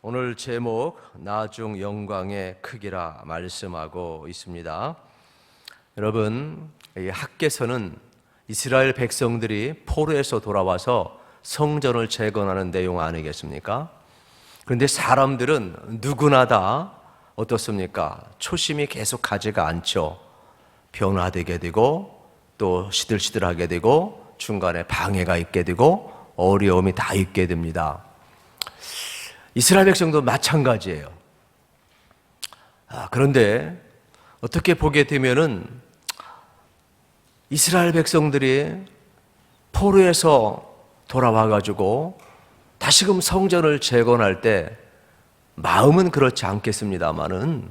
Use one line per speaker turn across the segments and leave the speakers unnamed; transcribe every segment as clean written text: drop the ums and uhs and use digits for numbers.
오늘 제목 나중 영광의 크기라 말씀하고 있습니다. 여러분, 이 학개서는 이스라엘 백성들이 포로에서 돌아와서 성전을 재건하는 내용 아니겠습니까? 그런데 사람들은 누구나 다 어떻습니까? 초심이 계속 가지가 않죠. 변화되게 되고 또 시들시들하게 되고 중간에 방해가 있게 되고 어려움이 다 있게 됩니다. 이스라엘 백성도 마찬가지예요. 그런데 어떻게 보게 되면은 이스라엘 백성들이 포로에서 돌아와가지고 다시금 성전을 재건할 때 마음은 그렇지 않겠습니다만은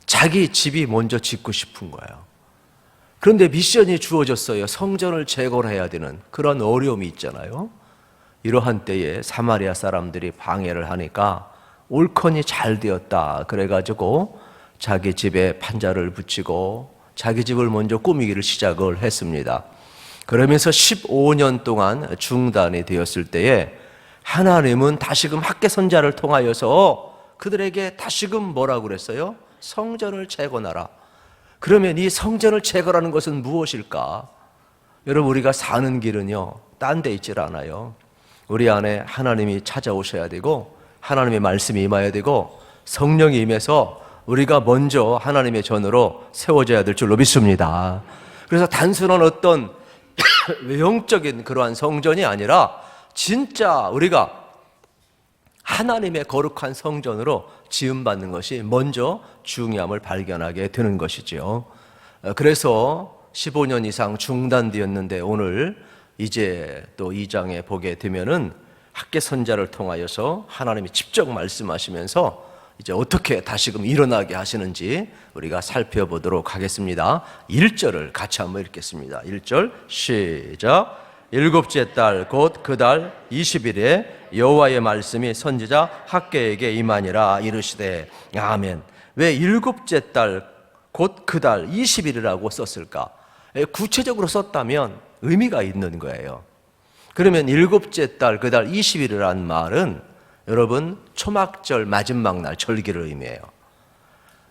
자기 집이 먼저 짓고 싶은 거예요. 그런데 미션이 주어졌어요. 성전을 재건해야 되는 그런 어려움이 있잖아요. 이러한 때에 사마리아 사람들이 방해를 하니까 올컨이 잘 되었다 그래가지고 자기 집에 판자를 붙이고 자기 집을 먼저 꾸미기를 시작을 했습니다. 그러면서 15년 동안 중단이 되었을 때에 하나님은 다시금 학개선자를 통하여서 그들에게 다시금 뭐라고 그랬어요? 성전을 재건하라. 그러면 이 성전을 재건하는 것은 무엇일까? 여러분, 우리가 사는 길은요 딴 데 있질 않아요. 우리 안에 하나님이 찾아오셔야 되고 하나님의 말씀이 임해야 되고 성령이 임해서 우리가 먼저 하나님의 전으로 세워져야 될 줄로 믿습니다. 그래서 단순한 어떤 외형적인 그러한 성전이 아니라 진짜 우리가 하나님의 거룩한 성전으로 지음받는 것이 먼저 중요함을 발견하게 되는 것이죠. 그래서 15년 이상 중단되었는데 오늘 이제 또 2장에 보게 되면은 학개선자를 통하여서 하나님이 직접 말씀하시면서 이제 어떻게 다시금 일어나게 하시는지 우리가 살펴보도록 하겠습니다. 1절을 같이 한번 읽겠습니다. 1절 시작. 일곱째 달 곧 그 달 20일에 여호와의 말씀이 선지자 학개에게 임하니라 이르시되 아멘. 왜 일곱째 달 곧 그 달 20일이라고 썼을까? 구체적으로 썼다면 의미가 있는 거예요. 그러면 일곱째 달 그 달 20일이라는 말은 여러분 초막절 마지막 날 절기를 의미해요.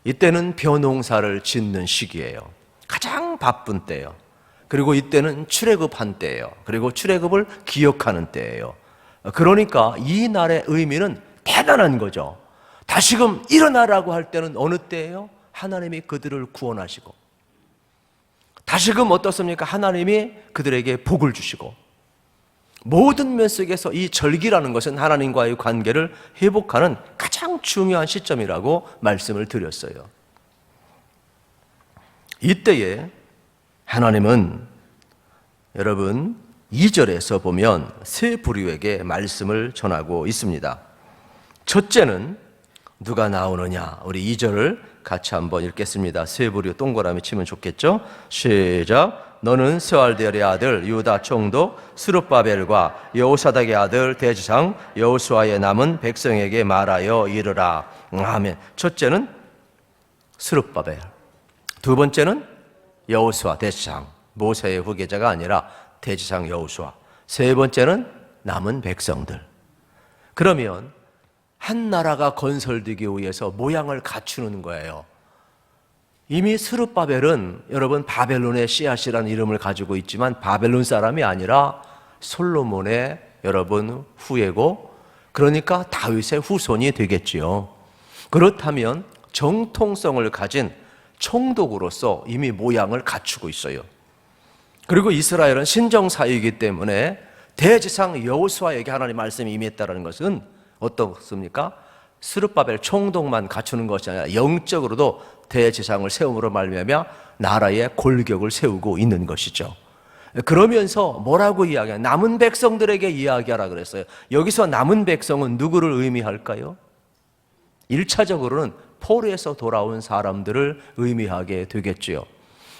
이때는 벼농사를 짓는 시기예요. 가장 바쁜 때예요. 그리고 이때는 출애굽한 때예요. 그리고 출애굽을 기억하는 때예요. 그러니까 이 날의 의미는 대단한 거죠. 다시금 일어나라고 할 때는 어느 때예요? 하나님이 그들을 구원하시고 다시금 어떻습니까? 하나님이 그들에게 복을 주시고 모든 면 속에서 이 절기라는 것은 하나님과의 관계를 회복하는 가장 중요한 시점이라고 말씀을 드렸어요. 이때에 하나님은 여러분 2절에서 보면 세 부류에게 말씀을 전하고 있습니다. 첫째는 누가 나오느냐? 우리 2절을 같이 한번 읽겠습니다. 세 부류 동그라미 치면 좋겠죠? 시작. 너는 스알디엘의 아들 유다 총독 스룹바벨과 여호사닥의 아들 대제사장 여호수아의 남은 백성에게 말하여 이르라. 아멘. 첫째는 스룹바벨, 두 번째는 여호수아 대제사장, 모세의 후계자가 아니라 대제사장 여호수아, 세 번째는 남은 백성들. 그러면 한 나라가 건설되기 위해서 모양을 갖추는 거예요. 이미 스룹바벨은 여러분 바벨론의 씨앗이라는 이름을 가지고 있지만 바벨론 사람이 아니라 솔로몬의 여러분 후예고, 그러니까 다윗의 후손이 되겠지요. 그렇다면 정통성을 가진 총독으로서 이미 모양을 갖추고 있어요. 그리고 이스라엘은 신정사회이기 때문에 대제사장 여호수아에게 하나님 말씀이 임했다는 것은 어떻습니까? 스룹바벨 총독만 갖추는 것이 아니라 영적으로도 대제사장을 세움으로 말미암아 나라의 골격을 세우고 있는 것이죠. 그러면서 뭐라고 이야기해요? 남은 백성들에게 이야기하라 그랬어요. 여기서 남은 백성은 누구를 의미할까요? 1차적으로는 포로에서 돌아온 사람들을 의미하게 되겠지요.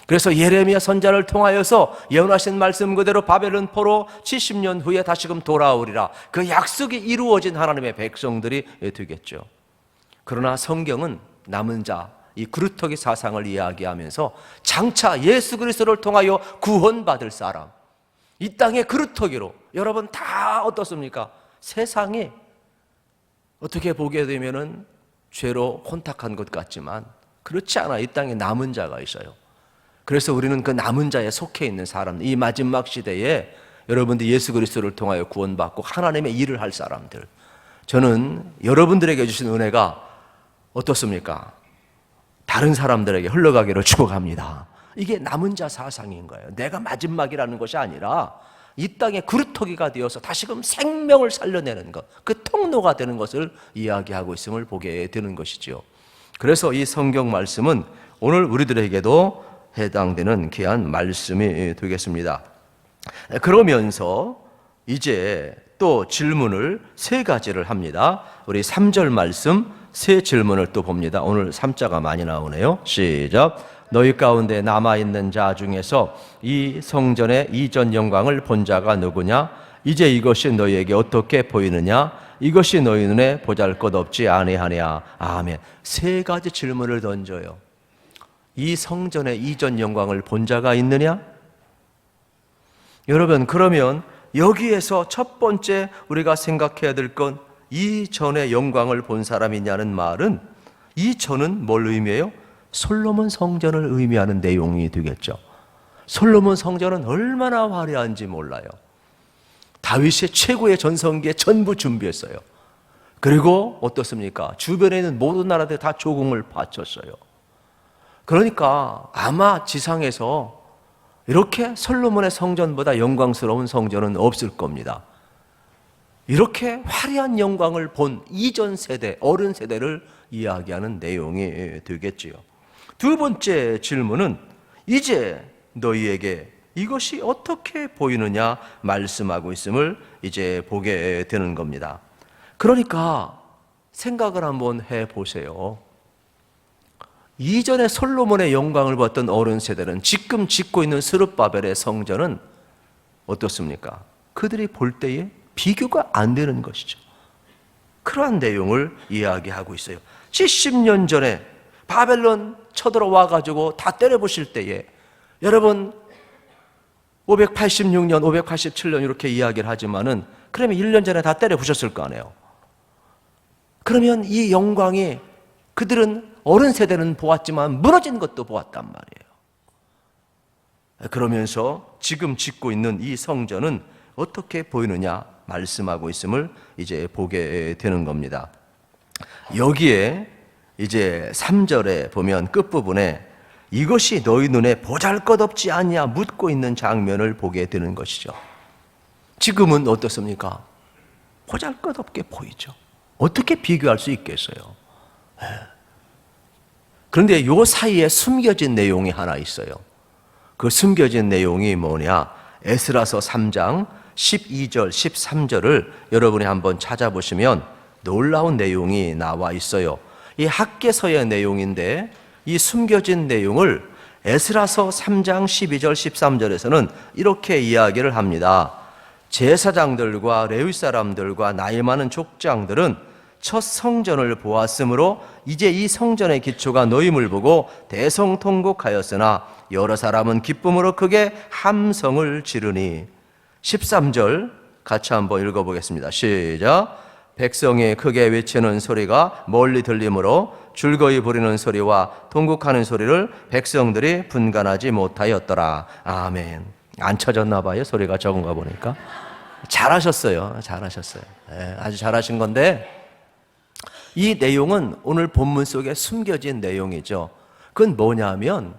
그래서 예레미야 선지자를 통하여서 예언하신 말씀 그대로 바벨론 포로 70년 후에 다시금 돌아오리라. 그 약속이 이루어진 하나님의 백성들이 되겠죠. 그러나 성경은 남은 자, 이 그루터기 사상을 이야기하면서 장차 예수 그리스도를 통하여 구원받을 사람, 이 땅의 그루터기로 여러분 다 어떻습니까? 세상이 어떻게 보게 되면은 죄로 혼탁한 것 같지만 그렇지 않아. 이 땅에 남은 자가 있어요. 그래서 우리는 그 남은 자에 속해 있는 사람, 이 마지막 시대에 여러분들 예수 그리스도를 통하여 구원받고 하나님의 일을 할 사람들, 저는 여러분들에게 주신 은혜가 어떻습니까? 다른 사람들에게 흘러가기를 축복합니다. 이게 남은 자 사상인 거예요. 내가 마지막이라는 것이 아니라 이 땅에 그루터기가 되어서 다시금 생명을 살려내는 것, 그 통로가 되는 것을 이야기하고 있음을 보게 되는 것이죠. 그래서 이 성경 말씀은 오늘 우리들에게도 해당되는 귀한 말씀이 되겠습니다. 그러면서 이제 또 질문을 세 가지를 합니다. 우리 3절 말씀 세 질문을 또 봅니다. 오늘 3자가 많이 나오네요. 시작. 너희 가운데 남아있는 자 중에서 이 성전의 이전 영광을 본 자가 누구냐? 이제 이것이 너희에게 어떻게 보이느냐? 이것이 너희 눈에 보잘것없지 아니하냐? 아멘. 세 가지 질문을 던져요. 이 성전의 이전 영광을 본 자가 있느냐? 여러분, 그러면 여기에서 첫 번째 우리가 생각해야 될 건 이전의 영광을 본 사람이냐는 말은, 이전은 뭘 의미해요? 솔로몬 성전을 의미하는 내용이 되겠죠. 솔로몬 성전은 얼마나 화려한지 몰라요. 다윗의 최고의 전성기에 전부 준비했어요. 그리고 어떻습니까? 주변에 있는 모든 나라들 다 조공을 바쳤어요. 그러니까 아마 지상에서 이렇게 솔로몬의 성전보다 영광스러운 성전은 없을 겁니다. 이렇게 화려한 영광을 본 이전 세대, 어른 세대를 이야기하는 내용이 되겠지요. 두 번째 질문은 이제 너희에게 이것이 어떻게 보이느냐 말씀하고 있음을 이제 보게 되는 겁니다. 그러니까 생각을 한번 해보세요. 이전에 솔로몬의 영광을 봤던 어른 세대는 지금 짓고 있는 스룹바벨의 성전은 어떻습니까? 그들이 볼 때에 비교가 안 되는 것이죠. 그러한 내용을 이야기하고 있어요. 70년 전에 바벨론 쳐들어와 가지고 다 때려부실 때에 여러분 586년, 587년 이렇게 이야기를 하지만은 그러면 1년 전에 다 때려부셨을 거 아니에요. 그러면 이 영광이 그들은 어른 세대는 보았지만 무너진 것도 보았단 말이에요. 그러면서 지금 짓고 있는 이 성전은 어떻게 보이느냐 말씀하고 있음을 이제 보게 되는 겁니다. 여기에 이제 3절에 보면 끝부분에 이것이 너희 눈에 보잘것없지 않냐 묻고 있는 장면을 보게 되는 것이죠. 지금은 어떻습니까? 보잘것없게 보이죠. 어떻게 비교할 수 있겠어요? 그런데 요 사이에 숨겨진 내용이 하나 있어요. 그 숨겨진 내용이 뭐냐? 에스라서 3장 12절, 13절을 여러분이 한번 찾아보시면 놀라운 내용이 나와 있어요. 이 학개서의 내용인데 이 숨겨진 내용을 에스라서 3장 12절, 13절에서는 이렇게 이야기를 합니다. 제사장들과 레위 사람들과 나이 많은 족장들은 첫 성전을 보았으므로 이제 이 성전의 기초가 놓임을 보고 대성통곡하였으나 여러 사람은 기쁨으로 크게 함성을 지르니. 13절 같이 한번 읽어보겠습니다. 시작. 백성이 크게 외치는 소리가 멀리 들리므로 즐거이 부리는 소리와 통곡하는 소리를 백성들이 분간하지 못하였더라. 아멘. 안 쳐졌나 봐요. 소리가 적은가 보니까. 잘하셨어요. 잘하셨어요. 네, 아주 잘하신 건데 이 내용은 오늘 본문 속에 숨겨진 내용이죠. 그건 뭐냐면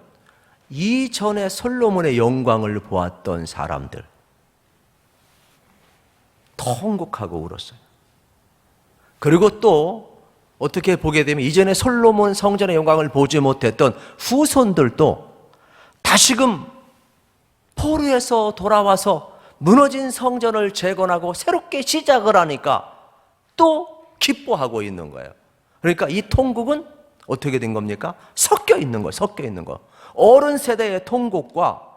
이전에 솔로몬의 영광을 보았던 사람들 통곡하고 울었어요. 그리고 또 어떻게 보게 되면 이전에 솔로몬 성전의 영광을 보지 못했던 후손들도 다시금 포로에서 돌아와서 무너진 성전을 재건하고 새롭게 시작을 하니까 또 기뻐하고 있는 거예요. 그러니까 이 통곡은 어떻게 된 겁니까? 섞여 있는 거예요. 섞여 있는 거. 어른 세대의 통곡과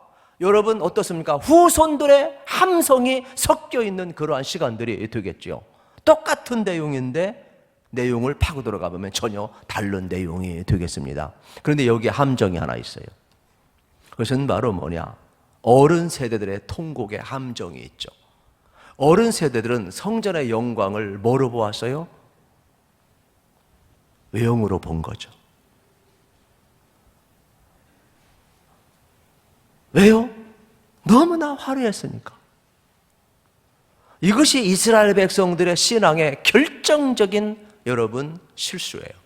여러분 어떻습니까? 후손들의 함성이 섞여 있는 그러한 시간들이 되겠죠. 똑같은 내용인데 내용을 파고 들어가 보면 전혀 다른 내용이 되겠습니다. 그런데 여기에 함정이 하나 있어요. 그것은 바로 뭐냐? 어른 세대들의 통곡의 함정이 있죠. 어른 세대들은 성전의 영광을 뭐로 보았어요? 외형으로 본 거죠. 왜요? 너무나 화려했으니까. 이것이 이스라엘 백성들의 신앙의 결정적인 여러분 실수예요.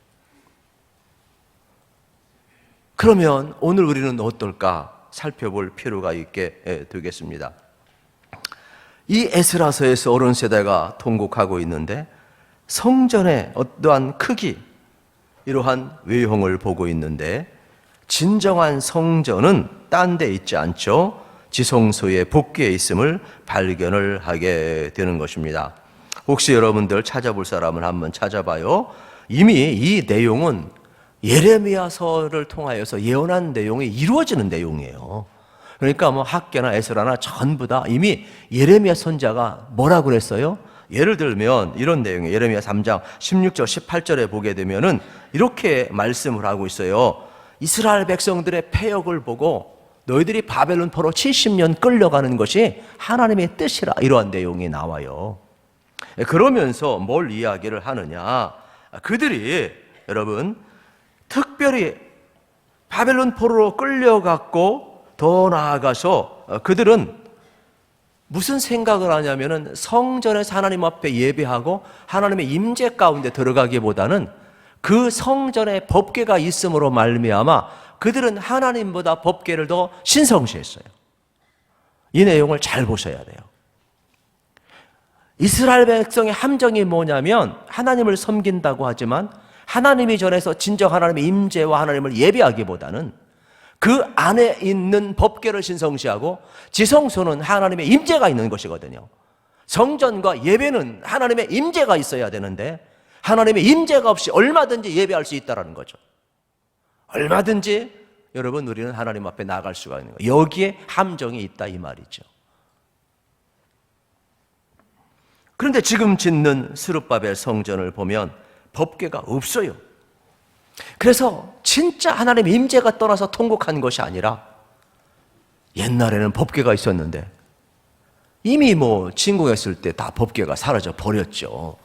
그러면 오늘 우리는 어떨까 살펴볼 필요가 있게 되겠습니다. 이 에스라서에서 어른 세대가 통곡하고 있는데 성전의 어떠한 크기, 이러한 외형을 보고 있는데 진정한 성전은 딴 데 있지 않죠. 지성소의 복귀에 있음을 발견을 하게 되는 것입니다. 혹시 여러분들 찾아볼 사람을 한번 찾아봐요. 이미 이 내용은 예레미야서를 통하여서 예언한 내용이 이루어지는 내용이에요. 그러니까 뭐 학개나 에스라나 전부 다 이미 예레미야 선지자가 뭐라고 그랬어요? 예를 들면 이런 내용이에요. 예레미야 3장 16절 18절에 보게 되면은 이렇게 말씀을 하고 있어요. 이스라엘 백성들의 패역을 보고 너희들이 바벨론 포로 70년 끌려가는 것이 하나님의 뜻이라, 이러한 내용이 나와요. 그러면서 뭘 이야기를 하느냐, 그들이 여러분 특별히 바벨론 포로로 끌려갔고 더 나아가서 그들은 무슨 생각을 하냐면은 성전에서 하나님 앞에 예배하고 하나님의 임재 가운데 들어가기보다는 그 성전에 법궤가 있음으로 말미암아 그들은 하나님보다 법궤를 더 신성시했어요. 이 내용을 잘 보셔야 돼요. 이스라엘 백성의 함정이 뭐냐면 하나님을 섬긴다고 하지만 하나님이 전해서 진정 하나님의 임재와 하나님을 예배하기보다는 그 안에 있는 법궤를 신성시하고 지성소는 하나님의 임재가 있는 것이거든요. 성전과 예배는 하나님의 임재가 있어야 되는데 하나님의 임재가 없이 얼마든지 예배할 수 있다는 거죠. 얼마든지 여러분 우리는 하나님 앞에 나아갈 수가 있는 거예요. 여기에 함정이 있다 이 말이죠. 그런데 지금 짓는 스룹바벨 성전을 보면 법궤가 없어요. 그래서 진짜 하나님의 임재가 떠나서 통곡한 것이 아니라 옛날에는 법궤가 있었는데 이미 진공했을 때 다 법궤가 사라져 버렸죠.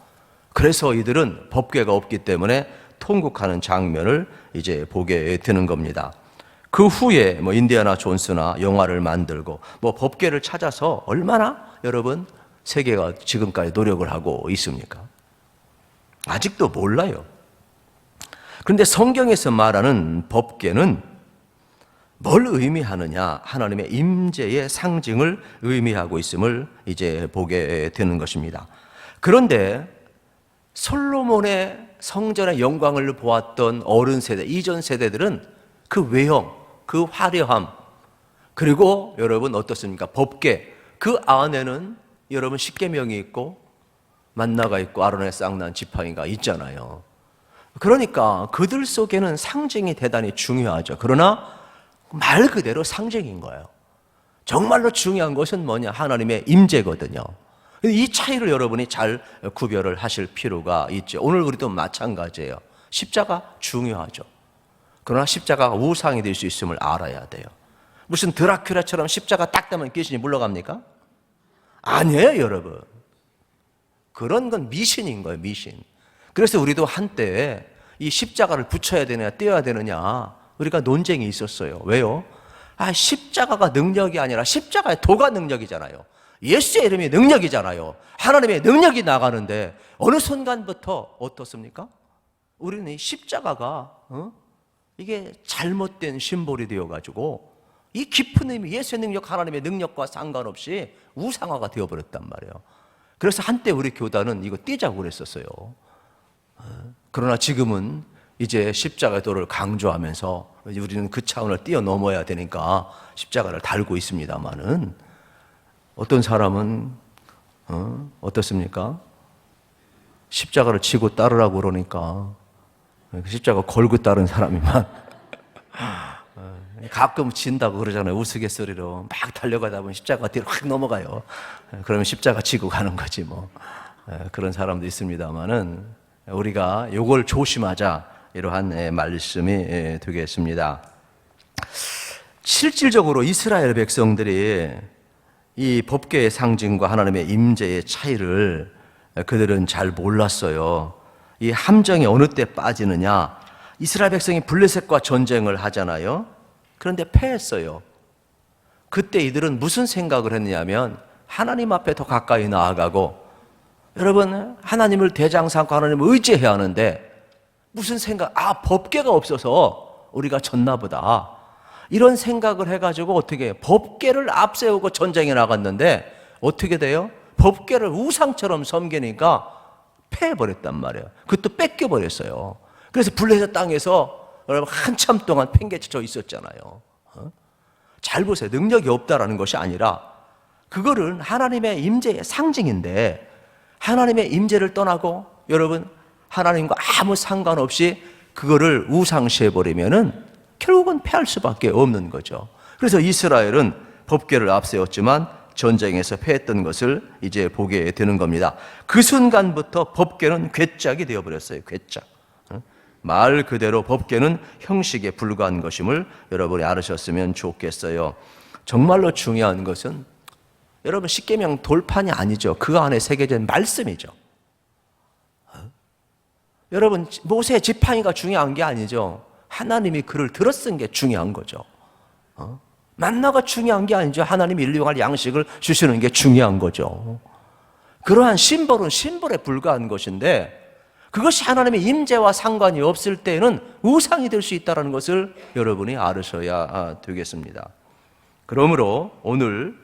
그래서 이들은 법궤가 없기 때문에 통곡하는 장면을 이제 보게 되는 겁니다. 그 후에 인디아나 존스나 영화를 만들고 법궤를 찾아서 얼마나 여러분 세계가 지금까지 노력을 하고 있습니까? 아직도 몰라요. 그런데 성경에서 말하는 법궤는 뭘 의미하느냐? 하나님의 임재의 상징을 의미하고 있음을 이제 보게 되는 것입니다. 그런데 솔로몬의 성전의 영광을 보았던 어른 세대, 이전 세대들은 그 외형, 그 화려함, 그리고 여러분 어떻습니까? 법궤, 그 안에는 여러분 십계명이 있고 만나가 있고 아론의 쌍난 지팡이가 있잖아요. 그러니까 그들 속에는 상징이 대단히 중요하죠. 그러나 말 그대로 상징인 거예요. 정말로 중요한 것은 뭐냐? 하나님의 임재거든요. 이 차이를 여러분이 잘 구별을 하실 필요가 있죠. 오늘 우리도 마찬가지예요. 십자가 중요하죠. 그러나 십자가가 우상이 될 수 있음을 알아야 돼요. 무슨 드라큘라처럼 십자가 딱 되면 귀신이 물러갑니까? 아니에요, 여러분. 그런 건 미신인 거예요, 미신. 그래서 우리도 한때 이 십자가를 붙여야 되느냐 떼어야 되느냐 우리가 논쟁이 있었어요. 왜요? 십자가가 능력이 아니라 십자가의 도가 능력이잖아요. 예수의 이름이 능력이잖아요. 하나님의 능력이 나가는데 어느 순간부터 어떻습니까? 우리는 이 십자가가 이게 잘못된 심볼이 되어가지고 이 깊은 의미, 예수의 능력, 하나님의 능력과 상관없이 우상화가 되어버렸단 말이에요. 그래서 한때 우리 교단은 이거 떼자고 그랬었어요. 그러나 지금은 이제 십자가의 도를 강조하면서 우리는 그 차원을 뛰어넘어야 되니까 십자가를 달고 있습니다만은 어떤 사람은 어떻습니까? 십자가를 지고 따르라고 그러니까 십자가 걸고 따른 사람이만 가끔 진다고 그러잖아요. 우스갯소리로 막 달려가다 보면 십자가 뒤로 확 넘어가요. 그러면 십자가 지고 가는 거지 뭐. 그런 사람도 있습니다만은 우리가 이걸 조심하자 이러한 말씀이 되겠습니다. 실질적으로 이스라엘 백성들이 이 법궤의 상징과 하나님의 임재의 차이를 그들은 잘 몰랐어요. 이 함정이 어느 때 빠지느냐? 이스라엘 백성이 블레셋과 전쟁을 하잖아요. 그런데 패했어요. 그때 이들은 무슨 생각을 했느냐면 하나님 앞에 더 가까이 나아가고, 여러분 하나님을 대장 삼고 하나님을 의지해야 하는데 무슨 생각, 법궤가 없어서 우리가 졌나 보다, 이런 생각을 해가지고 어떻게 해요? 법궤를 앞세우고 전쟁에 나갔는데 어떻게 돼요? 법궤를 우상처럼 섬기니까 패해버렸단 말이에요. 그것도 뺏겨버렸어요. 그래서 블레셋 땅에서 여러분 한참 동안 팽개쳐 있었잖아요. 잘 보세요. 능력이 없다라는 것이 아니라 그거는 하나님의 임재의 상징인데, 하나님의 임재를 떠나고 여러분 하나님과 아무 상관없이 그거를 우상시해버리면은 결국은 패할 수밖에 없는 거죠. 그래서 이스라엘은 법궤를 앞세웠지만 전쟁에서 패했던 것을 이제 보게 되는 겁니다. 그 순간부터 법궤는 괴짝이 되어버렸어요. 괴짝. 말 그대로 법궤는 형식에 불과한 것임을 여러분이 알으셨으면 좋겠어요. 정말로 중요한 것은 여러분 십계명 돌판이 아니죠. 그 안에 새겨진 말씀이죠. 여러분 모세의 지팡이가 중요한 게 아니죠. 하나님이 그를 들어 쓴 게 중요한 거죠. 만나가 중요한 게 아니죠. 하나님이 일용할 양식을 주시는 게 중요한 거죠. 그러한 심벌은 심벌에 불과한 것인데, 그것이 하나님의 임재와 상관이 없을 때에는 우상이 될 수 있다는 것을 여러분이 알으셔야 되겠습니다. 그러므로 오늘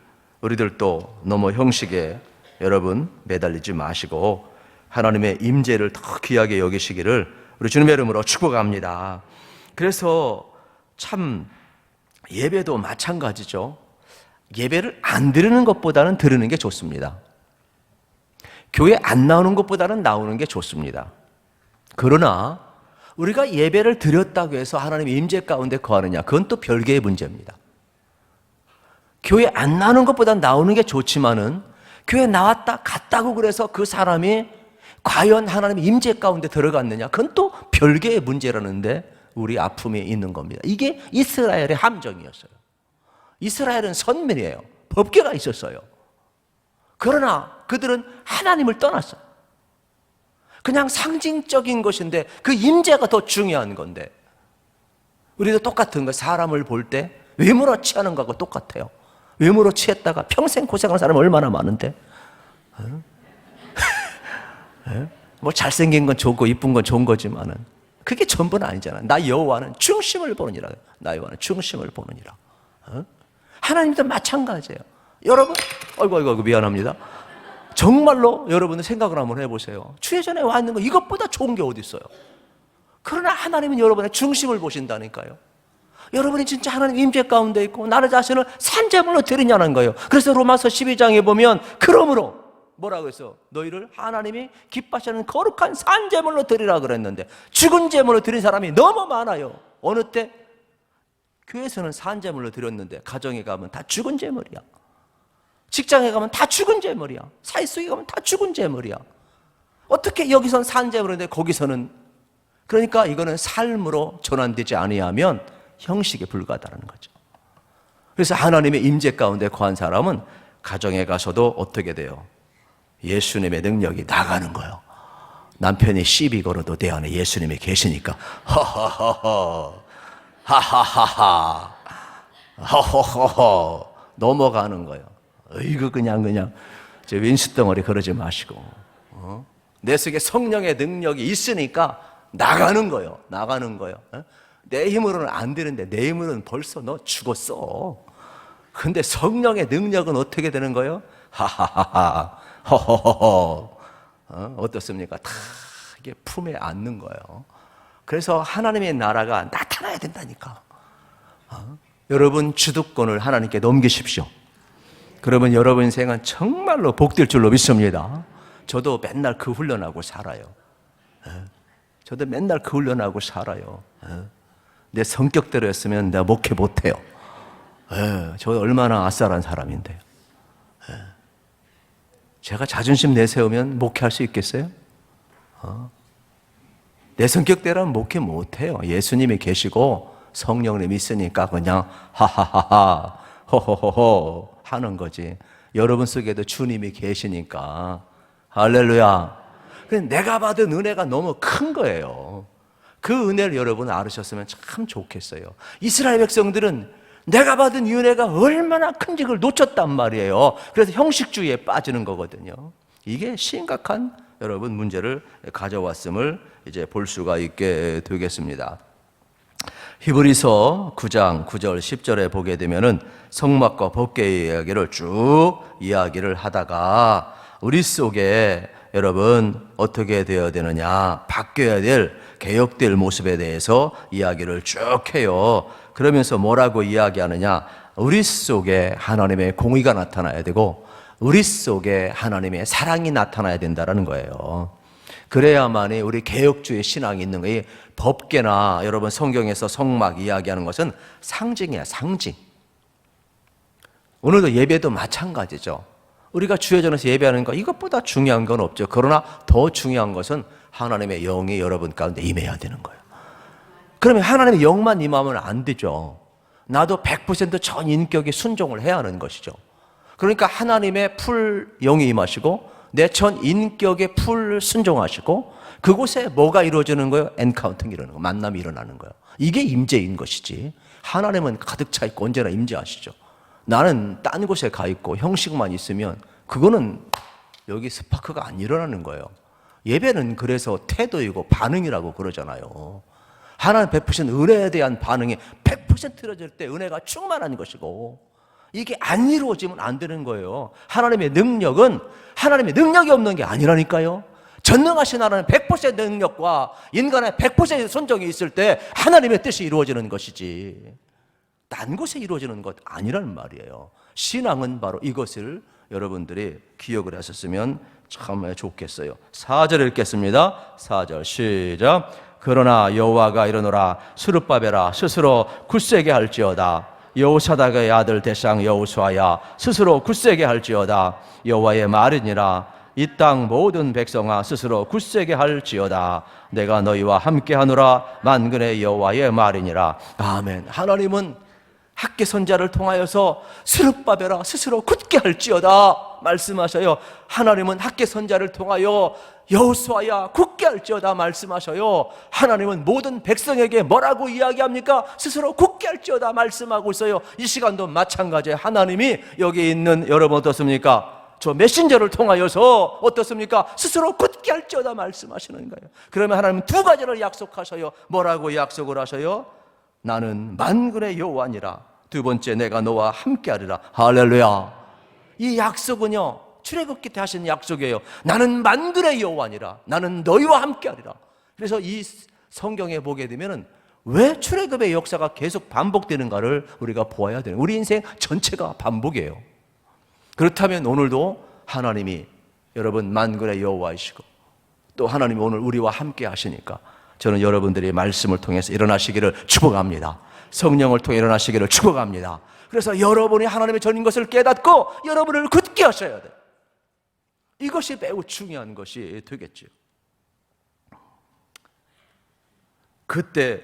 우리들도 너무 형식에 여러분 매달리지 마시고 하나님의 임재를 더 귀하게 여기시기를 우리 주님의 이름으로 축복합니다. 그래서 참 예배도 마찬가지죠. 예배를 안 드리는 것보다는 드리는 게 좋습니다. 교회 안 나오는 것보다는 나오는 게 좋습니다. 그러나 우리가 예배를 드렸다고 해서 하나님의 임재 가운데 거하느냐, 그건 또 별개의 문제입니다. 교회 안 나오는 것보다는 나오는 게 좋지만은 교회 나왔다 갔다고 그래서 그 사람이 과연 하나님의 임재 가운데 들어갔느냐, 그건 또 별개의 문제라는데 우리 아픔이 있는 겁니다. 이게 이스라엘의 함정이었어요. 이스라엘은 선민이에요. 법궤가 있었어요. 그러나 그들은 하나님을 떠났어요. 그냥 상징적인 것인데 그 임재가 더 중요한 건데, 우리도 똑같은 거, 사람을 볼 때 외모로 취하는 거하고 똑같아요. 외모로 취했다가 평생 고생하는 사람이 얼마나 많은데, 뭐 잘생긴 건 좋고 이쁜 건 좋은 거지만은 그게 전부는 아니잖아. 나 여호와는 중심을 보느니라. 나 여호와는 중심을 보느니라. 하나님도 마찬가지예요. 여러분, 아이고 미안합니다. 정말로 여러분은 생각을 한번 해보세요. 주예전에 와 있는 거 이것보다 좋은 게 어디 있어요? 그러나 하나님은 여러분의 중심을 보신다니까요. 여러분이 진짜 하나님 임재 가운데 있고 나를 자신을 산제물로 드리냐는 거예요. 그래서 로마서 12장에 보면 그러므로 뭐라고 해서 너희를 하나님이 기뻐하시는 거룩한 산제물로 드리라 그랬는데, 죽은 제물로 드린 사람이 너무 많아요. 어느 때? 교회에서는 산제물로 드렸는데 가정에 가면 다 죽은 제물이야. 직장에 가면 다 죽은 제물이야. 사회 속에 가면 다 죽은 제물이야. 어떻게 여기선 산제물인데 거기서는? 그러니까 이거는 삶으로 전환되지 아니하면 형식에 불과하다는 거죠. 그래서 하나님의 임재 가운데 거한 사람은 가정에 가서도 어떻게 돼요? 예수님의 능력이 나가는 거예요. 남편이 시비 걸어도 내 안에 예수님이 계시니까 허허허허 하하하하 허허허허 넘어가는 거예요. 이거 그냥 저 윈스덩어리 그러지 마시고 내 속에 성령의 능력이 있으니까 나가는 거예요. 내 힘으로는 안 되는데, 내 힘으로는 벌써 너 죽었어. 근데 성령의 능력은 어떻게 되는 거예요? 하하하하 허허허허 어떻습니까? 다 이게 품에 안는 거예요. 그래서 하나님의 나라가 나타나야 된다니까. 여러분 주도권을 하나님께 넘기십시오. 그러면 여러분 인생은 정말로 복될 줄로 믿습니다. 저도 맨날 그 훈련하고 살아요. 저도 맨날 그 훈련하고 살아요. 내 성격대로 했으면 내가 목회 못해요. 저 얼마나 아싸란 사람인데요. 제가 자존심 내세우면 목회할 수 있겠어요? 내 성격대로는 목회 못해요. 예수님이 계시고 성령님이 있으니까 그냥 하하하하 호호호호 하는 거지. 여러분 속에도 주님이 계시니까 할렐루야. 내가 받은 은혜가 너무 큰 거예요. 그 은혜를 여러분 알으셨으면 참 좋겠어요. 이스라엘 백성들은 내가 받은 이 은혜가 얼마나 큰지 그걸 놓쳤단 말이에요. 그래서 형식주의에 빠지는 거거든요. 이게 심각한 여러분 문제를 가져왔음을 이제 볼 수가 있게 되겠습니다. 히브리서 9장 9절 10절에 보게 되면은 성막과 법궤의 이야기를 쭉 이야기를 하다가 우리 속에 여러분 어떻게 되어야 되느냐, 바뀌어야 될, 개혁될 모습에 대해서 이야기를 쭉 해요. 그러면서 뭐라고 이야기하느냐, 우리 속에 하나님의 공의가 나타나야 되고 우리 속에 하나님의 사랑이 나타나야 된다는 거예요. 그래야만이 우리 개혁주의 신앙이 있는 거예요. 법궤나 여러분 성경에서 성막 이야기하는 것은 상징이야, 상징. 오늘도 예배도 마찬가지죠. 우리가 주여전에서 예배하는 거 이것보다 중요한 건 없죠. 그러나 더 중요한 것은 하나님의 영이 여러분 가운데 임해야 되는 거예요. 그러면 하나님의 영만 임하면 안 되죠. 나도 100% 전인격에 순종을 해야 하는 것이죠. 그러니까 하나님의 풀 영이 임하시고 내 전인격에 풀 순종하시고 그곳에 뭐가 이루어지는 거예요? 엔카운팅이 일어나는 거예요. 만남이 일어나는 거예요. 이게 임재인 것이지, 하나님은 가득 차 있고 언제나 임재하시죠. 나는 딴 곳에 가 있고 형식만 있으면 그거는 여기 스파크가 안 일어나는 거예요. 예배는 그래서 태도이고 반응이라고 그러잖아요. 하나님 베푸신 은혜에 대한 반응이 100% 이루어질 때 은혜가 충만한 것이고, 이게 안 이루어지면 안 되는 거예요. 하나님의 능력은 하나님의 능력이 없는 게 아니라니까요. 전능하신 하나님 100% 능력과 인간의 100% 순종이 있을 때 하나님의 뜻이 이루어지는 것이지 딴 곳에 이루어지는 것 아니라는 말이에요. 신앙은 바로 이것을 여러분들이 기억을 하셨으면 참 좋겠어요. 4절 읽겠습니다. 4절 시작. 그러나 여호와가 이르노라, 스룹바벨아 스스로 굳세게 할지어다. 여호사닥의 아들 대상 여호수아야 스스로 굳세게 할지어다. 여호와의 말이니라. 이 땅 모든 백성아 스스로 굳세게 할지어다. 내가 너희와 함께하노라. 만군의 여호와의 말이니라. 아멘. 하나님은 학개 선자를 통하여서 스룹바벨아 스스로 굳게 할지어다 말씀하셔요. 하나님은 학개 선자를 통하여 여호수아야 굳게 할지어다 말씀하셔요. 하나님은 모든 백성에게 뭐라고 이야기합니까? 스스로 굳게 할지어다 말씀하고 있어요. 이 시간도 마찬가지예요. 하나님이 여기 있는 여러분 어떻습니까? 저 메신저를 통하여서 어떻습니까? 스스로 굳게 할지어다 말씀하시는 거예요. 그러면 하나님은 두 가지를 약속하셔요. 뭐라고 약속을 하셔요? 나는 만군의 여호와니라. 두 번째, 내가 너와 함께하리라. 할렐루야. 이 약속은요, 출애굽기 때 하신 약속이에요. 나는 만군의 여호와니라. 나는 너희와 함께하리라. 그래서 이 성경에 보게 되면은 왜 출애굽의 역사가 계속 반복되는가를 우리가 보아야 돼요. 우리 인생 전체가 반복이에요. 그렇다면 오늘도 하나님이 여러분 만군의 여호와이시고 또 하나님이 오늘 우리와 함께 하시니까 저는 여러분들이 말씀을 통해서 일어나시기를 축복합니다. 성령을 통해 일어나시기를 축복합니다. 그래서 여러분이 하나님의 전인 것을 깨닫고 여러분을 굳게 하셔야 돼요. 이것이 매우 중요한 것이 되겠죠. 그때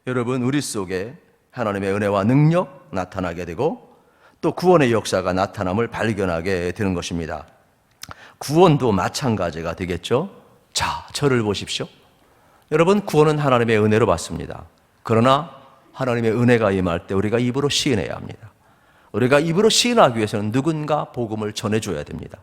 여러분 우리 속에 하나님의 은혜와 능력 나타나게 되고 또 구원의 역사가 나타남을 발견하게 되는 것입니다. 구원도 마찬가지가 되겠죠. 자, 저를 보십시오. 여러분, 구원은 하나님의 은혜로 받습니다. 그러나 하나님의 은혜가 임할 때 우리가 입으로 시인해야 합니다. 우리가 입으로 시인하기 위해서는 누군가 복음을 전해줘야 됩니다.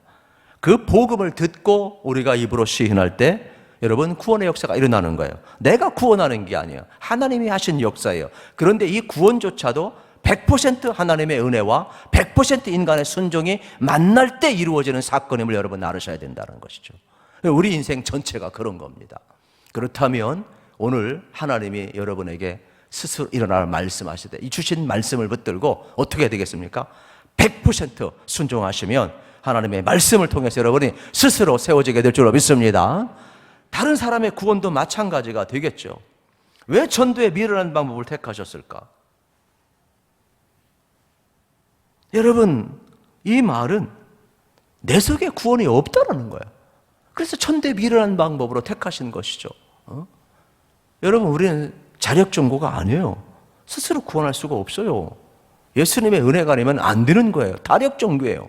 그 복음을 듣고 우리가 입으로 시인할 때 여러분 구원의 역사가 일어나는 거예요. 내가 구원하는 게 아니에요. 하나님이 하신 역사예요. 그런데 이 구원조차도 100% 하나님의 은혜와 100% 인간의 순종이 만날 때 이루어지는 사건임을 여러분 알으셔야 된다는 것이죠. 우리 인생 전체가 그런 겁니다. 그렇다면 오늘 하나님이 여러분에게 스스로 일어나라 말씀하시되 이 주신 말씀을 붙들고 어떻게 해야 되겠습니까? 100% 순종하시면 하나님의 말씀을 통해서 여러분이 스스로 세워지게 될 줄로 믿습니다. 다른 사람의 구원도 마찬가지가 되겠죠. 왜 전도에 미련한 방법을 택하셨을까? 여러분, 이 말은 내 속에 구원이 없다라는 거예요. 그래서 전도에 미련한 방법으로 택하신 것이죠. 여러분, 우리는 자력정보가 아니에요. 스스로 구원할 수가 없어요. 예수님의 은혜가 아니면 안 되는 거예요. 다력정교예요.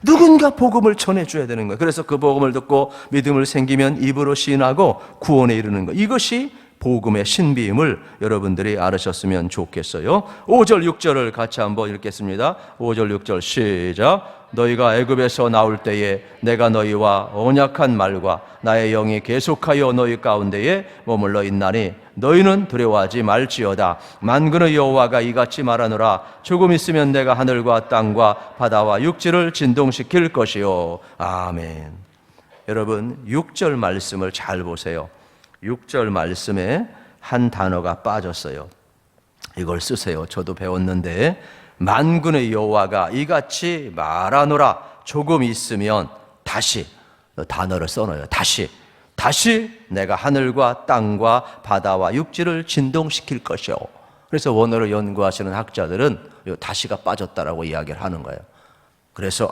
누군가 복음을 전해줘야 되는 거예요. 그래서 그 복음을 듣고 믿음을 생기면 입으로 시인하고 구원에 이르는 것. 이것이 복음의 신비임을 여러분들이 알으셨으면 좋겠어요. 5절 6절을 같이 한번 읽겠습니다. 5절 6절 시작. 너희가 애굽에서 나올 때에 내가 너희와 언약한 말과 나의 영이 계속하여 너희 가운데에 머물러 있나니 너희는 두려워하지 말지어다. 만군의 여호와가 이같이 말하노라. 조금 있으면 내가 하늘과 땅과 바다와 육지를 진동시킬 것이요. 아멘. 여러분 6절 말씀을 잘 보세요. 6절 말씀에 한 단어가 빠졌어요. 이걸 쓰세요. 저도 배웠는데 만군의 여호와가 이같이 말하노라. 조금 있으면 다시 단어를 써놔요. 다시 내가 하늘과 땅과 바다와 육지를 진동시킬 것이요. 그래서 원어를 연구하시는 학자들은 다시가 빠졌다라고 이야기를 하는 거예요. 그래서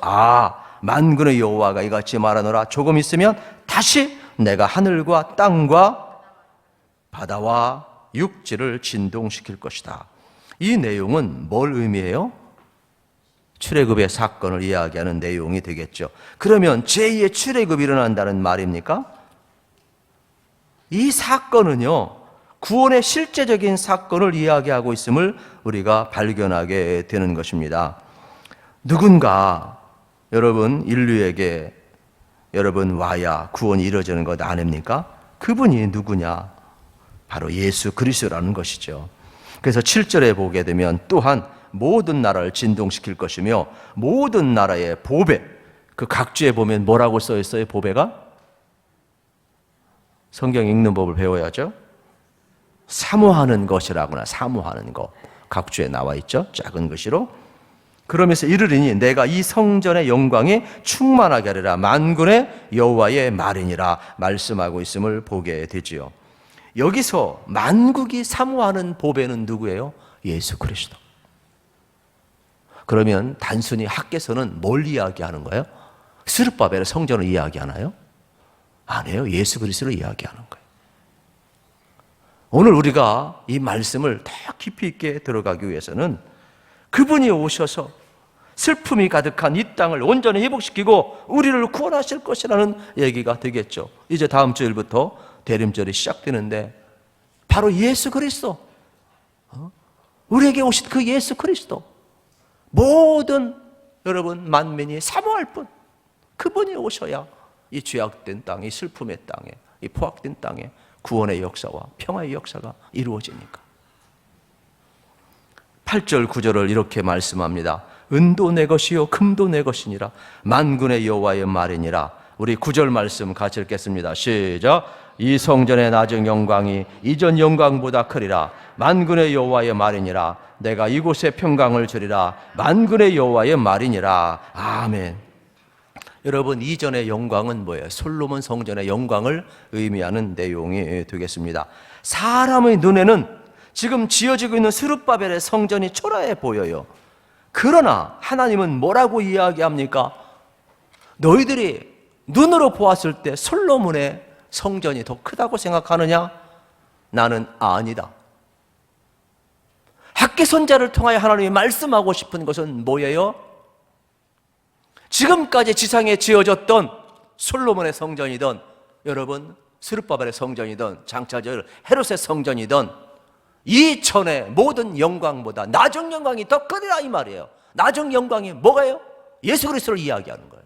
만군의 여호와가 이같이 말하노라. 조금 있으면 다시 내가 하늘과 땅과 바다와 육지를 진동시킬 것이다. 이 내용은 뭘 의미해요? 출애굽의 사건을 이야기하는 내용이 되겠죠. 그러면 제2의 출애굽이 일어난다는 말입니까? 이 사건은요, 구원의 실제적인 사건을 이야기하고 있음을 우리가 발견하게 되는 것입니다. 누군가 여러분 인류에게 여러분 와야 구원이 이루어지는 것 아닙니까? 그분이 누구냐? 바로 예수 그리스도라는 것이죠. 그래서 7절에 보게 되면 또한 모든 나라를 진동시킬 것이며 모든 나라의 보배, 그 각주에 보면 뭐라고 써 있어요? 보배가? 성경 읽는 법을 배워야죠. 사모하는 것이라거나 사모하는 것, 각주에 나와 있죠. 작은 글씨로. 그러면서 이르리니 내가 이 성전의 영광이 충만하게 하리라. 만군의 여호와의 말이니라 말씀하고 있음을 보게 되지요. 여기서 만국이 사모하는 보배는 누구예요? 예수 그리스도. 그러면 단순히 학개서는 뭘 이야기하는 거예요? 스룹바벨의 성전을 이야기하나요? 아니에요. 예수 그리스도를 이야기하는 거예요. 오늘 우리가 이 말씀을 더 깊이 있게 들어가기 위해서는 그분이 오셔서 슬픔이 가득한 이 땅을 온전히 회복시키고 우리를 구원하실 것이라는 얘기가 되겠죠. 이제 다음 주일부터 대림절이 시작되는데 바로 예수 그리스도, 우리에게 오신 그 예수 그리스도, 모든 여러분 만민이 사모할 분, 그분이 오셔야 이 죄악된 땅, 이 슬픔의 땅에, 이 포악된 땅에 구원의 역사와 평화의 역사가 이루어지니까. 8절 9절을 이렇게 말씀합니다. 은도 내 것이요 금도 내 것이니라. 만군의 여호와의 말이니라. 우리 9절 말씀 같이 읽겠습니다. 시작. 이 성전의 낮은 영광이 이전 영광보다 크리라. 만군의 여호와의 말이니라. 내가 이곳에 평강을 주리라. 만군의 여호와의 말이니라. 아멘. 여러분, 이전의 영광은 뭐예요? 솔로몬 성전의 영광을 의미하는 내용이 되겠습니다. 사람의 눈에는 지금 지어지고 있는 스룹바벨의 성전이 초라해 보여요. 그러나 하나님은 뭐라고 이야기합니까? 너희들이 눈으로 보았을 때 솔로몬의 성전이 더 크다고 생각하느냐? 나는 아니다. 학개선자를 통하여 하나님이 말씀하고 싶은 것은 뭐예요? 지금까지 지상에 지어졌던 솔로몬의 성전이든 여러분 스룹바벨의 성전이든 장차절 헤롯의 성전이든 이전의 모든 영광보다 나중 영광이 더 크다 이 말이에요. 나중 영광이 뭐가요? 예수 그리스도를 이야기하는 거예요.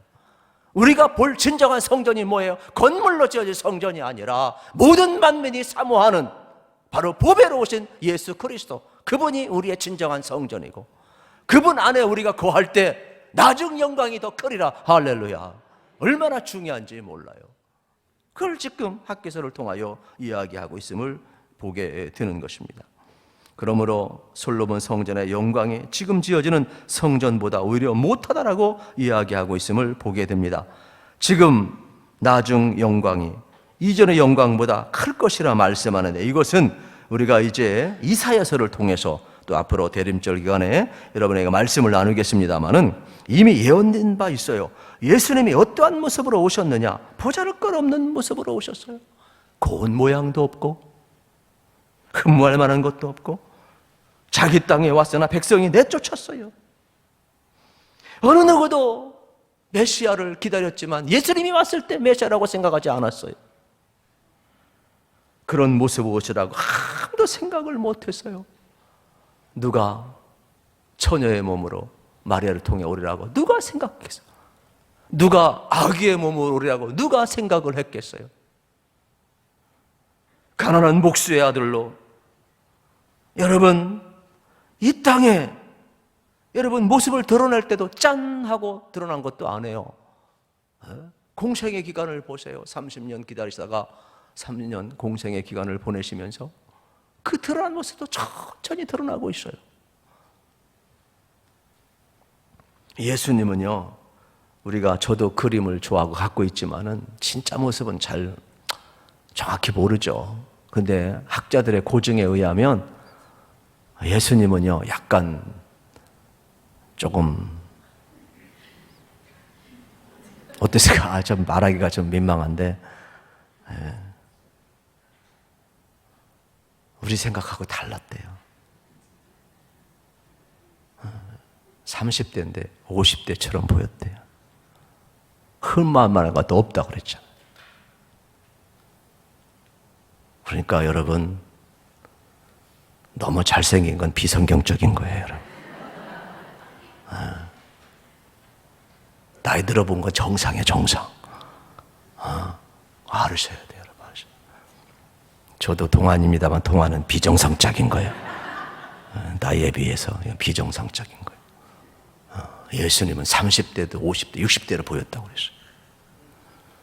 우리가 볼 진정한 성전이 뭐예요? 건물로 지어진 성전이 아니라 모든 만민이 사모하는 바로 보배로 오신 예수 그리스도, 그분이 우리의 진정한 성전이고 그분 안에 우리가 거할 때 나중 영광이 더 크리라. 할렐루야. 얼마나 중요한지 몰라요. 그걸 지금 학개서를 통하여 이야기하고 있음을 보게 되는 것입니다. 그러므로 솔로몬 성전의 영광이 지금 지어지는 성전보다 오히려 못하다라고 이야기하고 있음을 보게 됩니다. 지금 나중 영광이 이전의 영광보다 클 것이라 말씀하는데 이것은 우리가 이제 이사야서를 통해서 또 앞으로 대림절 기간에 여러분에게 말씀을 나누겠습니다마는 이미 예언된 바 있어요. 예수님이 어떠한 모습으로 오셨느냐? 보잘것없는 모습으로 오셨어요. 고운 모양도 없고 흠모할 만한 것도 없고 자기 땅에 왔으나 백성이 내쫓았어요. 어느 누구도 메시아를 기다렸지만 예수님이 왔을 때 메시아라고 생각하지 않았어요. 그런 모습 오시라고 아무도 생각을 못했어요. 누가 처녀의 몸으로 마리아를 통해 오리라고 누가 생각했어요? 누가 아기의 몸으로 오리라고 누가 생각을 했겠어요? 가난한 목수의 아들로 여러분 이 땅에 여러분 모습을 드러낼 때도 짠 하고 드러난 것도 아니에요. 공생의 기간을 보세요. 30년 기다리다가 3년 공생의 기간을 보내시면서 그 드러난 모습도 천천히 드러나고 있어요. 예수님은요, 우리가 저도 그림을 좋아하고 갖고 있지만은 진짜 모습은 잘 정확히 모르죠. 근데 학자들의 고증에 의하면 예수님은요, 약간 조금 어땠을까? 좀 말하기가 좀 민망한데 우리 생각하고 달랐대요. 30대인데 50대처럼 보였대요. 흠만 것도 없다고 그랬잖아요. 그러니까 여러분, 너무 잘생긴 건 비성경적인 거예요, 여러분. 나이 들어본 건 정상이에요, 정상. 알으셔야 돼요, 여러분. 저도 동안입니다만 동안은 비정상적인 거예요. 나이에 비해서 비정상적인 거예요. 예수님은 30대도 50대, 60대로 보였다고 그랬어요.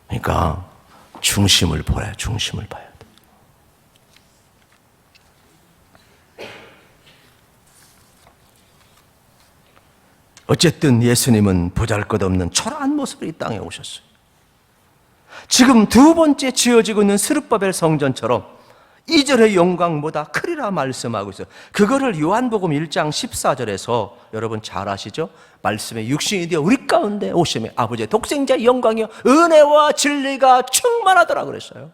그러니까 중심을 봐야, 중심을 봐야 돼. 어쨌든 예수님은 보잘것없는 초라한 모습으로 이 땅에 오셨어요. 지금 두 번째 지어지고 있는 스룹바벨 성전처럼 이전의 영광보다 크리라 말씀하고 있어요. 그거를 요한복음 1장 14절에서 여러분 잘 아시죠? 말씀에 육신이 되어 우리 가운데 오심에 아버지의 독생자의 영광이요 은혜와 진리가 충만하더라 그랬어요.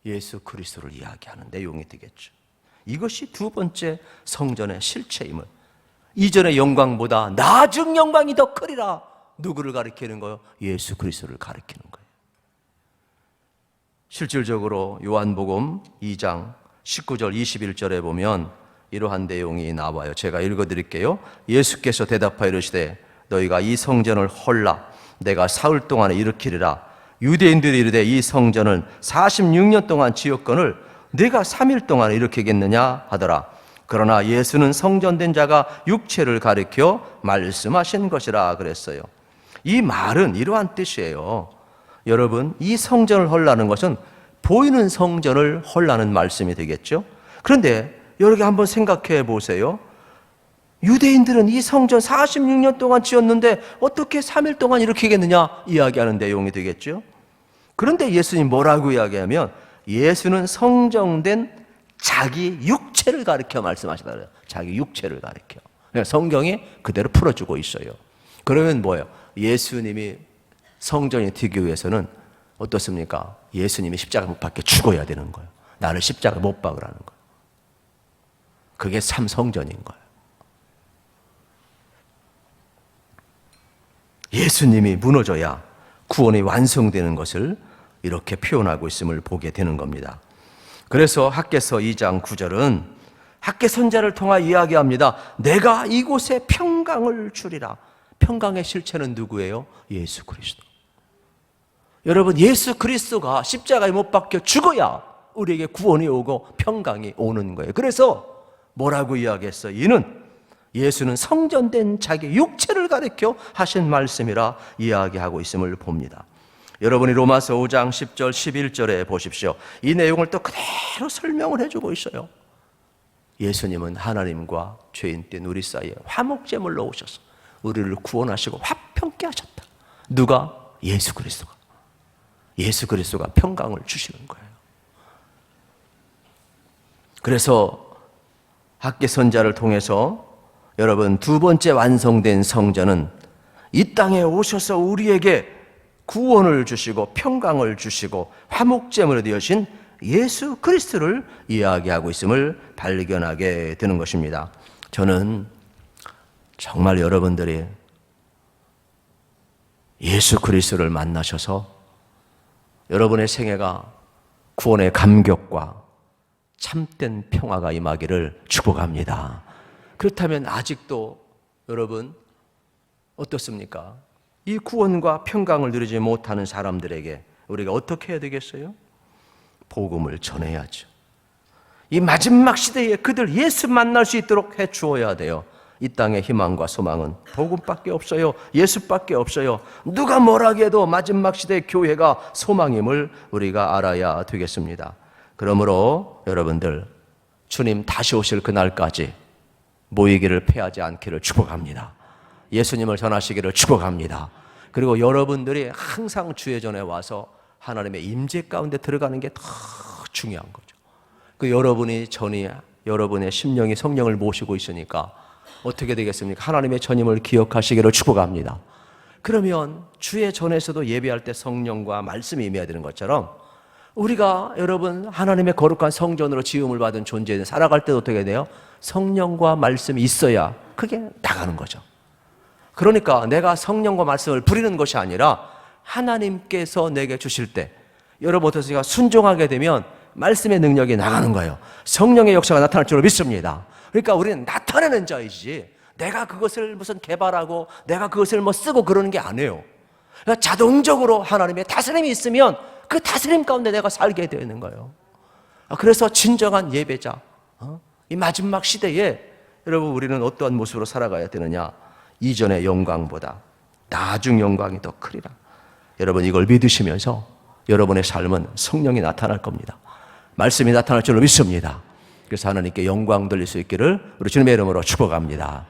예수 그리스도를 이야기하는 내용이 되겠죠. 이것이 두 번째 성전의 실체임을, 이전의 영광보다 나중 영광이 더 크리라. 누구를 가리키는 거예요? 예수 그리스도를 가리키는 거예요. 실질적으로 요한복음 2장 19절 21절에 보면 이러한 내용이 나와요. 제가 읽어드릴게요. 예수께서 대답하여 이르시되 너희가 이 성전을 헐라 내가 사흘 동안에 일으키리라. 유대인들이 이르되 이 성전을 46년 동안 지었거늘 네가 3일 동안에 일으키겠느냐 하더라. 그러나 예수는 성전된 자가 육체를 가리켜 말씀하신 것이라 그랬어요. 이 말은 이러한 뜻이에요. 여러분, 이 성전을 헐라는 것은 보이는 성전을 헐라는 말씀이 되겠죠. 그런데 여러분 한번 생각해 보세요. 유대인들은 이 성전 46년 동안 지었는데 어떻게 3일 동안 일으키겠느냐 이야기하는 내용이 되겠죠. 그런데 예수님 뭐라고 이야기하면 예수는 성정된 자기 육체를 가리켜 말씀하시다 그래요. 자기 육체를 가리켜. 성경이 그대로 풀어주고 있어요. 그러면 뭐예요? 예수님이 성전이 되기 위해서는 어떻습니까? 예수님이 십자가 못 박혀 죽어야 되는 거예요. 나를 십자가 못 박으라는 거예요. 그게 참 성전인 거예요. 예수님이 무너져야 구원이 완성되는 것을 이렇게 표현하고 있음을 보게 되는 겁니다. 그래서 학개서 2장 9절은 학개 선자를 통하 이야기합니다. 내가 이곳에 평강을 주리라. 평강의 실체는 누구예요? 예수 그리스도. 여러분, 예수 그리스도가 십자가에 못 박혀 죽어야 우리에게 구원이 오고 평강이 오는 거예요. 그래서 뭐라고 이야기했어요? 이는 예수는 성전된 자기 육체를 가리켜 하신 말씀이라 이야기하고 있음을 봅니다. 여러분이 로마서 5장 10절 11절에 보십시오. 이 내용을 또 그대로 설명을 해주고 있어요. 예수님은 하나님과 죄인된 우리 사이에 화목제물로 오셔서 우리를 구원하시고 화평케 하셨다. 누가? 예수 그리스도가. 예수 그리스도가 평강을 주시는 거예요. 그래서 학개 선자를 통해서 여러분 두 번째 완성된 성전은 이 땅에 오셔서 우리에게 구원을 주시고 평강을 주시고 화목제물이 되신 예수 그리스도를 이야기하고 있음을 발견하게 되는 것입니다. 저는 정말 여러분들이 예수 그리스도를 만나셔서 여러분의 생애가 구원의 감격과 참된 평화가 임하기를 축복합니다. 그렇다면 아직도 여러분 어떻습니까? 이 구원과 평강을 누리지 못하는 사람들에게 우리가 어떻게 해야 되겠어요? 복음을 전해야죠. 이 마지막 시대에 그들 예수 만날 수 있도록 해 주어야 돼요. 이 땅의 희망과 소망은 복음밖에 없어요. 예수밖에 없어요. 누가 뭐라 해도 마지막 시대의 교회가 소망임을 우리가 알아야 되겠습니다. 그러므로 여러분들 주님 다시 오실 그날까지 모이기를 패하지 않기를 축복합니다. 예수님을 전하시기를 축복합니다. 그리고 여러분들이 항상 주의 전에 와서 하나님의 임재 가운데 들어가는 게 더 중요한 거죠. 그 여러분의 심령이 성령을 모시고 있으니까 어떻게 되겠습니까? 하나님의 전임을 기억하시기를 축복합니다. 그러면 주의 전에서도 예배할 때 성령과 말씀이 임해야 되는 것처럼 우리가 여러분 하나님의 거룩한 성전으로 지음을 받은 존재에 살아갈 때도 어떻게 돼요? 성령과 말씀이 있어야 그게 나가는 거죠. 그러니까 내가 성령과 말씀을 부리는 것이 아니라 하나님께서 내게 주실 때 여러분 어떻습니까? 순종하게 되면 말씀의 능력이 나가는 거예요. 성령의 역사가 나타날 줄로 믿습니다. 그러니까 우리는 나타내는 자이지 내가 그것을 무슨 개발하고 내가 그것을 쓰고 그러는 게 아니에요. 그러니까 자동적으로 하나님의 다스림이 있으면 그 다스림 가운데 내가 살게 되는 거예요. 그래서 진정한 예배자, 이 마지막 시대에 여러분 우리는 어떠한 모습으로 살아가야 되느냐? 이전의 영광보다 나중 영광이 더 크리라. 여러분 이걸 믿으시면서 여러분의 삶은 성령이 나타날 겁니다. 말씀이 나타날 줄로 믿습니다. 그래서 하나님께 영광 돌릴 수 있기를 우리 주님의 이름으로 축복합니다.